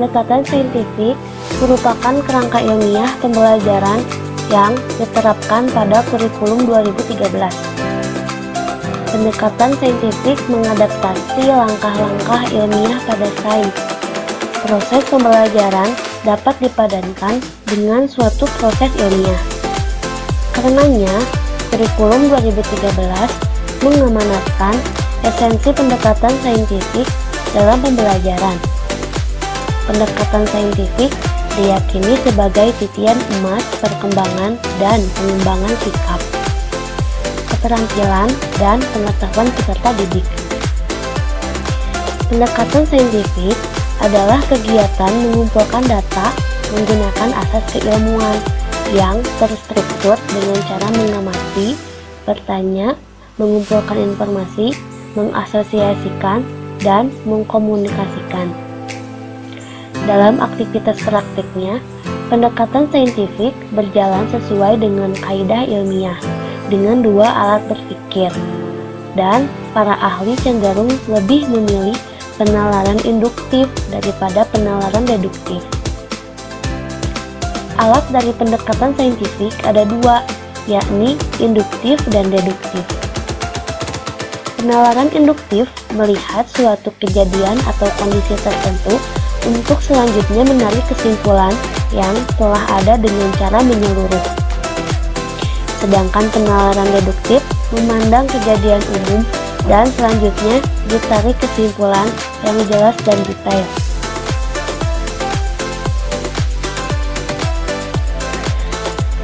pendekatan saintifik merupakan kerangka ilmiah pembelajaran yang diterapkan pada kurikulum 2013. Pendekatan saintifik mengadaptasi langkah-langkah ilmiah pada sains. Proses pembelajaran dapat dipadankan dengan suatu proses ilmiah. Karenanya, kurikulum 2013 mengamanatkan esensi pendekatan saintifik dalam pembelajaran. Pendekatan saintifik diyakini sebagai titian emas perkembangan dan pengembangan sikap, keterampilan, dan pengetahuan peserta didik. Pendekatan saintifik adalah kegiatan mengumpulkan data menggunakan asas keilmuan yang terstruktur dengan cara mengamati, bertanya, mengumpulkan informasi, mengasosiasikan, dan mengkomunikasikan. Dalam aktivitas praktiknya, pendekatan saintifik berjalan sesuai dengan kaidah ilmiah dengan dua alat berpikir, dan para ahli cenderung lebih memilih penalaran induktif daripada penalaran deduktif. Alat dari pendekatan saintifik ada dua, yakni induktif dan deduktif. Penalaran induktif melihat suatu kejadian atau kondisi tertentu untuk selanjutnya menarik kesimpulan yang telah ada dengan cara menyeluruh. Sedangkan penalaran deduktif memandang kejadian umum dan selanjutnya ditarik kesimpulan yang jelas dan detail.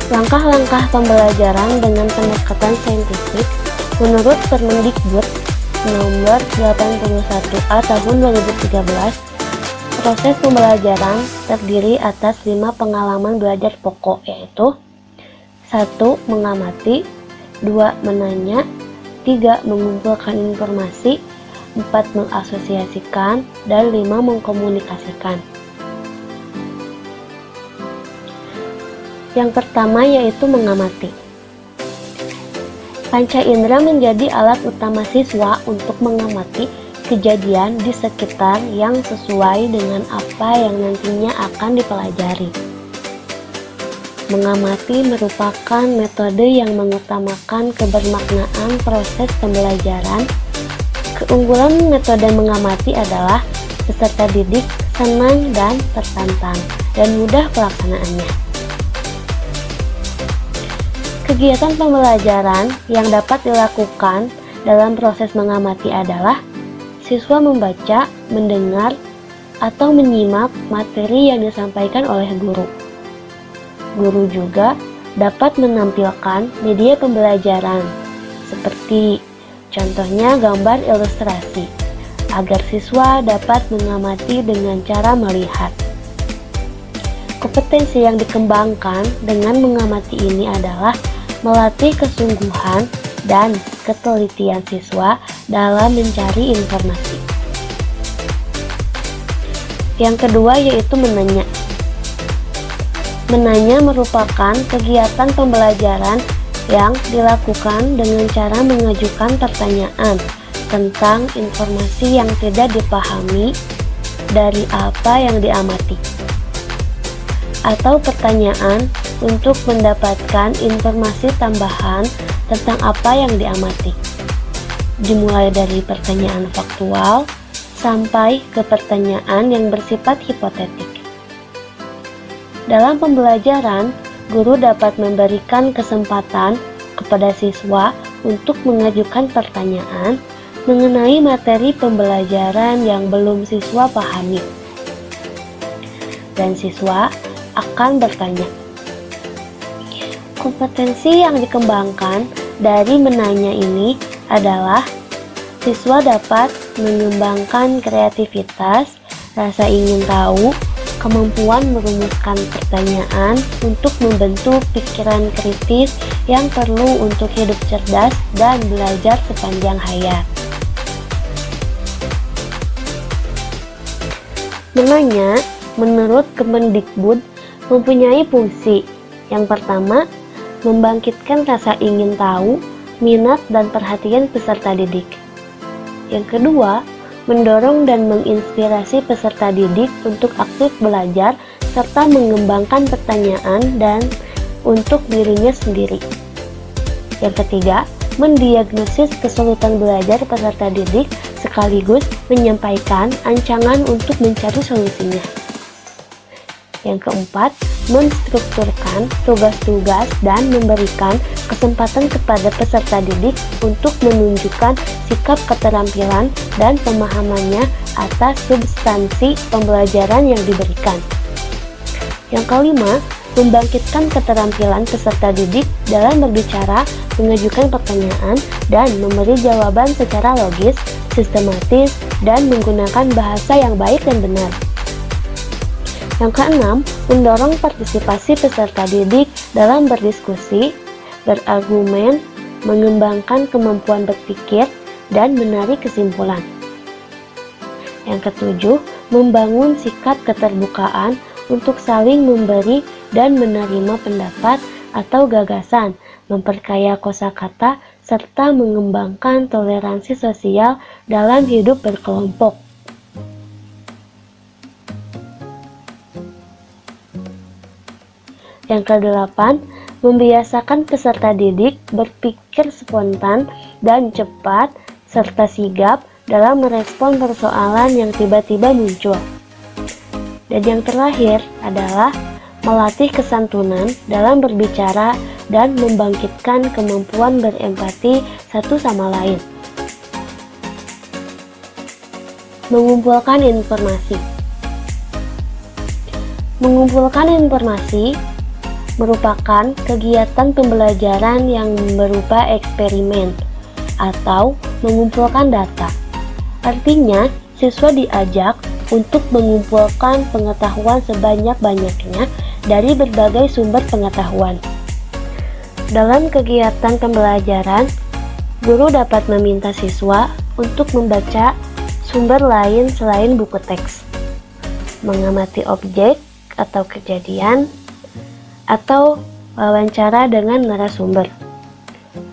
Langkah-langkah pembelajaran dengan pendekatan saintifik menurut Permendikbud nomor 81A tahun 2013, proses pembelajaran terdiri atas 5 pengalaman belajar pokok, yaitu 1. Mengamati, 2. Menanya, 3. Mengumpulkan informasi, 4. Mengasosiasikan, dan 5. Mengkomunikasikan. Yang pertama yaitu mengamati. Panca indera menjadi alat utama siswa untuk mengamati kejadian di sekitar yang sesuai dengan apa yang nantinya akan dipelajari. Mengamati merupakan metode yang mengutamakan kebermaknaan proses pembelajaran. Keunggulan metode mengamati adalah peserta didik senang dan tertantang dan mudah pelaksanaannya. Kegiatan pembelajaran yang dapat dilakukan dalam proses mengamati adalah siswa membaca, mendengar, atau menyimak materi yang disampaikan oleh guru. Guru juga dapat menampilkan media pembelajaran, seperti contohnya gambar ilustrasi, agar siswa dapat mengamati dengan cara melihat. Kompetensi yang dikembangkan dengan mengamati ini adalah melatih kesungguhan dan ketelitian siswa dalam mencari informasi. Yang kedua yaitu menanya. Menanya merupakan kegiatan pembelajaran yang dilakukan dengan cara mengajukan pertanyaan tentang informasi yang tidak dipahami dari apa yang diamati, atau pertanyaan untuk mendapatkan informasi tambahan tentang apa yang diamati, dimulai dari pertanyaan faktual sampai ke pertanyaan yang bersifat hipotetik. Dalam pembelajaran, guru dapat memberikan kesempatan kepada siswa untuk mengajukan pertanyaan mengenai materi pembelajaran yang belum siswa pahami, dan siswa akan bertanya. Kompetensi yang dikembangkan dari menanya ini adalah siswa dapat mengembangkan kreativitas, rasa ingin tahu, kemampuan merumuskan pertanyaan untuk membentuk pikiran kritis yang perlu untuk hidup cerdas dan belajar sepanjang hayat. Menanya, menurut Kemendikbud, mempunyai fungsi. Yang pertama, membangkitkan rasa ingin tahu, minat, dan perhatian peserta didik. Yang kedua, mendorong dan menginspirasi peserta didik untuk aktif belajar serta mengembangkan pertanyaan dan untuk dirinya sendiri. Yang ketiga, mendiagnosis kesulitan belajar peserta didik sekaligus menyampaikan ancaman untuk mencari solusinya. Yang keempat, menstrukturkan tugas-tugas dan memberikan kesempatan kepada peserta didik untuk menunjukkan sikap keterampilan dan pemahamannya atas substansi pembelajaran yang diberikan. Yang kelima, membangkitkan keterampilan peserta didik dalam berbicara, mengajukan pertanyaan, dan memberi jawaban secara logis, sistematis, dan menggunakan bahasa yang baik dan benar. Yang keenam, mendorong partisipasi peserta didik dalam berdiskusi, berargumen, mengembangkan kemampuan berpikir, dan menarik kesimpulan. Yang ketujuh, membangun sikap keterbukaan untuk saling memberi dan menerima pendapat atau gagasan, memperkaya kosakata, serta mengembangkan toleransi sosial dalam hidup berkelompok. Yang kedelapan, membiasakan peserta didik berpikir spontan dan cepat serta sigap dalam merespon persoalan yang tiba-tiba muncul. Dan yang terakhir adalah melatih kesantunan dalam berbicara dan membangkitkan kemampuan berempati satu sama lain. Mengumpulkan informasi. Mengumpulkan informasi merupakan kegiatan pembelajaran yang berupa eksperimen atau mengumpulkan data. Artinya, siswa diajak untuk mengumpulkan pengetahuan sebanyak-banyaknya dari berbagai sumber pengetahuan. Dalam kegiatan pembelajaran, guru dapat meminta siswa untuk membaca sumber lain selain buku teks, mengamati objek atau kejadian, atau wawancara dengan narasumber.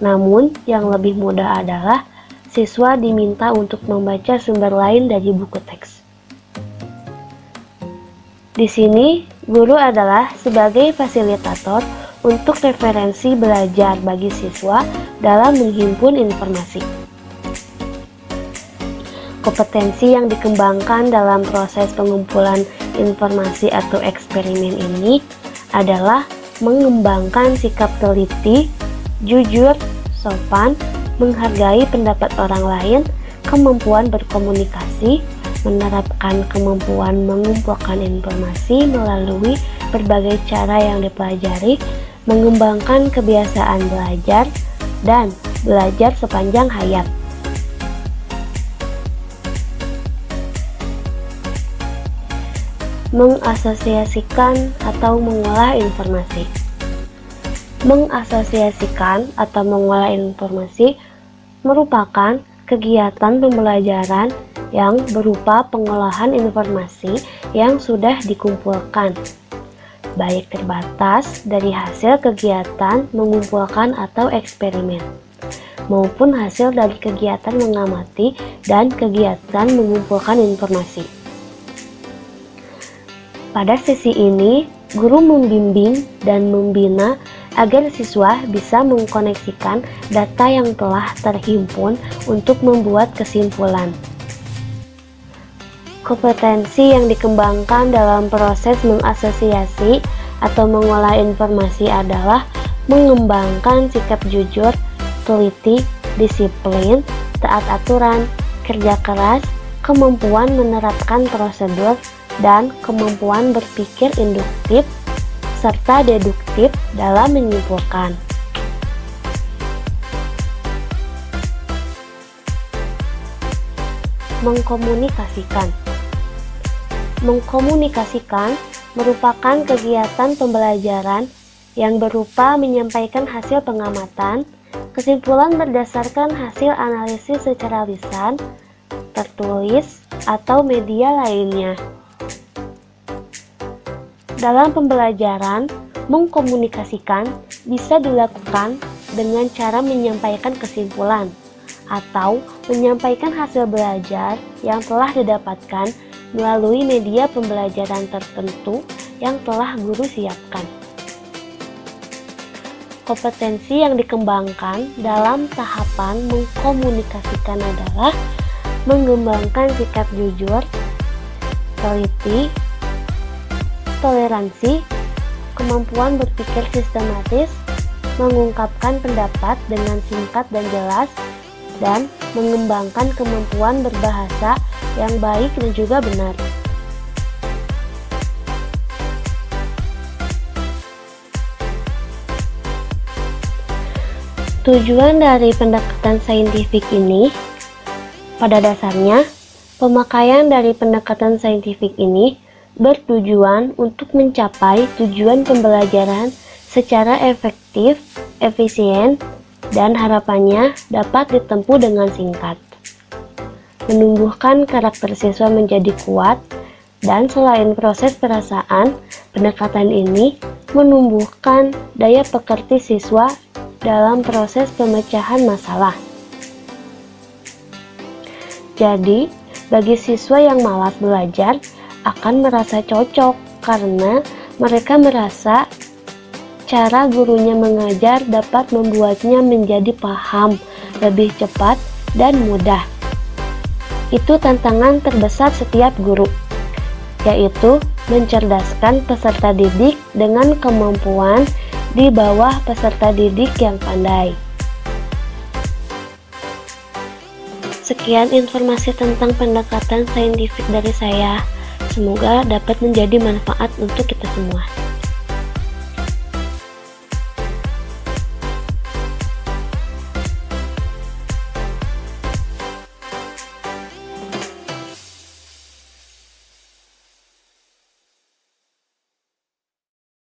Namun, yang lebih mudah adalah siswa diminta untuk membaca sumber lain dari buku teks. Di sini, guru adalah sebagai fasilitator untuk referensi belajar bagi siswa dalam menghimpun informasi. Kompetensi yang dikembangkan dalam proses pengumpulan informasi atau eksperimen ini adalah mengembangkan sikap teliti, jujur, sopan, menghargai pendapat orang lain, kemampuan berkomunikasi, menerapkan kemampuan mengumpulkan informasi melalui berbagai cara yang dipelajari, mengembangkan kebiasaan belajar, dan belajar sepanjang hayat. Mengasosiasikan atau mengolah informasi. Mengasosiasikan atau mengolah informasi merupakan kegiatan pembelajaran yang berupa pengolahan informasi yang sudah dikumpulkan, baik terbatas dari hasil kegiatan mengumpulkan atau eksperimen, maupun hasil dari kegiatan mengamati dan kegiatan mengumpulkan informasi. Pada sesi ini, guru membimbing dan membina agar siswa bisa mengkoneksikan data yang telah terhimpun untuk membuat kesimpulan. Kompetensi yang dikembangkan dalam proses mengasosiasi atau mengolah informasi adalah mengembangkan sikap jujur, teliti, disiplin, taat aturan, kerja keras, kemampuan menerapkan prosedur, dan kemampuan berpikir induktif serta deduktif dalam menyimpulkan. Mengkomunikasikan. Mengkomunikasikan merupakan kegiatan pembelajaran yang berupa menyampaikan hasil pengamatan, kesimpulan berdasarkan hasil analisis secara lisan, tertulis, atau media lainnya. Dalam pembelajaran, mengkomunikasikan bisa dilakukan dengan cara menyampaikan kesimpulan atau menyampaikan hasil belajar yang telah didapatkan melalui media pembelajaran tertentu yang telah guru siapkan. Kompetensi yang dikembangkan dalam tahapan mengkomunikasikan adalah mengembangkan sikap jujur, teliti, toleransi, kemampuan berpikir sistematis, mengungkapkan pendapat dengan singkat dan jelas, dan mengembangkan kemampuan berbahasa yang baik dan juga benar. Tujuan dari pendekatan saintifik ini, pada dasarnya, pemakaian dari pendekatan saintifik ini bertujuan untuk mencapai tujuan pembelajaran secara efektif, efisien, dan harapannya dapat ditempuh dengan singkat. Menumbuhkan karakter siswa menjadi kuat, dan selain proses perasaan, pendekatan ini menumbuhkan daya pekerti siswa dalam proses pemecahan masalah. Jadi, bagi siswa yang malas belajar akan merasa cocok karena mereka merasa cara gurunya mengajar dapat membuatnya menjadi paham lebih cepat dan mudah. Itu tantangan terbesar setiap guru, yaitu mencerdaskan peserta didik dengan kemampuan di bawah peserta didik yang pandai. Sekian informasi tentang pendekatan saintifik dari saya. Semoga dapat menjadi manfaat untuk kita semua.